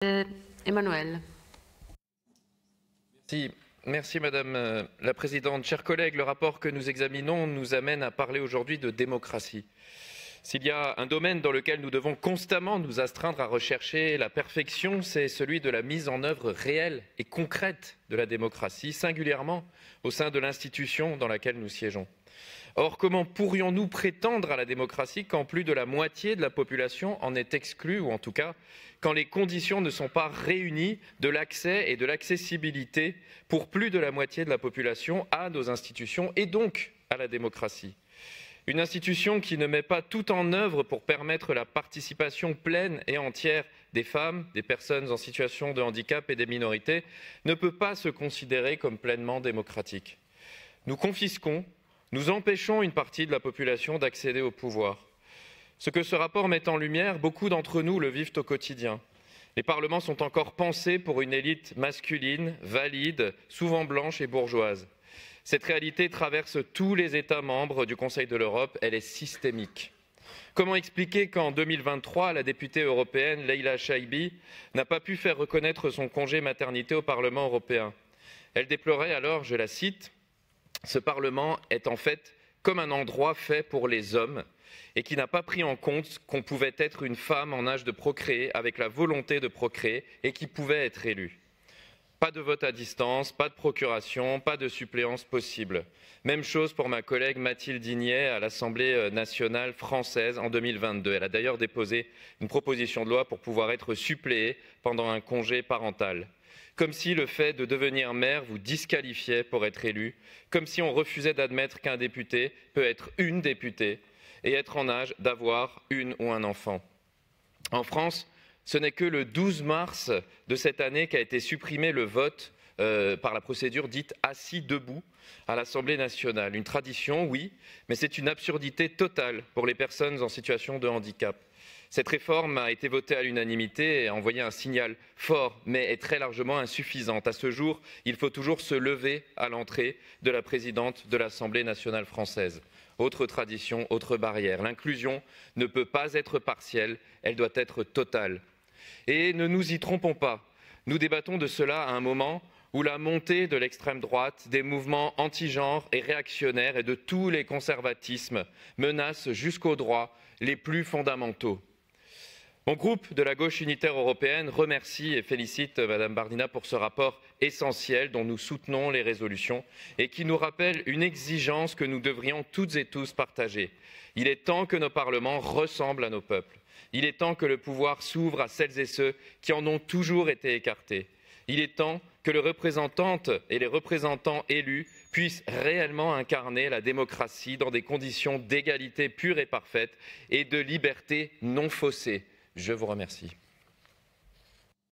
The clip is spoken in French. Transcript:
Emmanuel. Merci Madame la Présidente. Chers collègues, le rapport que nous examinons nous amène à parler aujourd'hui de démocratie. S'il y a un domaine dans lequel nous devons constamment nous astreindre à rechercher la perfection, c'est celui de la mise en œuvre réelle et concrète de la démocratie, singulièrement au sein de l'institution dans laquelle nous siégeons. Or, comment pourrions-nous prétendre à la démocratie quand plus de la moitié de la population en est exclue, ou en tout cas quand les conditions ne sont pas réunies de l'accès et de l'accessibilité pour plus de la moitié de la population à nos institutions et donc à la démocratie? Une institution qui ne met pas tout en œuvre pour permettre la participation pleine et entière des femmes, des personnes en situation de handicap et des minorités ne peut pas se considérer comme pleinement démocratique. Nous confisquons, nous empêchons une partie de la population d'accéder au pouvoir. Ce que ce rapport met en lumière, beaucoup d'entre nous le vivent au quotidien. Les parlements sont encore pensés pour une élite masculine, valide, souvent blanche et bourgeoise. Cette réalité traverse tous les États membres du Conseil de l'Europe, elle est systémique. Comment expliquer qu'en 2023, la députée européenne Leila Chaibi n'a pas pu faire reconnaître son congé maternité au Parlement européen? Elle déplorait alors, je la cite, « Ce Parlement est en fait comme un endroit fait pour les hommes et qui n'a pas pris en compte qu'on pouvait être une femme en âge de procréer avec la volonté de procréer et qui pouvait être élue. » Pas de vote à distance, pas de procuration, pas de suppléance possible. Même chose pour ma collègue Mathilde Dignet à l'Assemblée nationale française en 2022. Elle a d'ailleurs déposé une proposition de loi pour pouvoir être suppléée pendant un congé parental. Comme si le fait de devenir maire vous disqualifiait pour être élu, comme si on refusait d'admettre qu'un député peut être une députée et être en âge d'avoir une ou un enfant. En France, ce n'est que le 12 mars de cette année qu'a été supprimé le vote par la procédure dite « assis debout » à l'Assemblée nationale. Une tradition, oui, mais c'est une absurdité totale pour les personnes en situation de handicap. Cette réforme a été votée à l'unanimité et a envoyé un signal fort, mais est très largement insuffisante. À ce jour, il faut toujours se lever à l'entrée de la présidente de l'Assemblée nationale française. Autre tradition, autre barrière. L'inclusion ne peut pas être partielle, elle doit être totale. Et ne nous y trompons pas, nous débattons de cela à un moment où la montée de l'extrême droite, des mouvements anti-genre et réactionnaires et de tous les conservatismes menace jusqu'aux droits les plus fondamentaux. Mon groupe de la gauche unitaire européenne remercie et félicite Madame Bardina pour ce rapport essentiel dont nous soutenons les résolutions et qui nous rappelle une exigence que nous devrions toutes et tous partager. Il est temps que nos parlements ressemblent à nos peuples. Il est temps que le pouvoir s'ouvre à celles et ceux qui en ont toujours été écartés. Il est temps que les représentantes et les représentants élus puissent réellement incarner la démocratie dans des conditions d'égalité pure et parfaite et de liberté non faussée. Je vous remercie.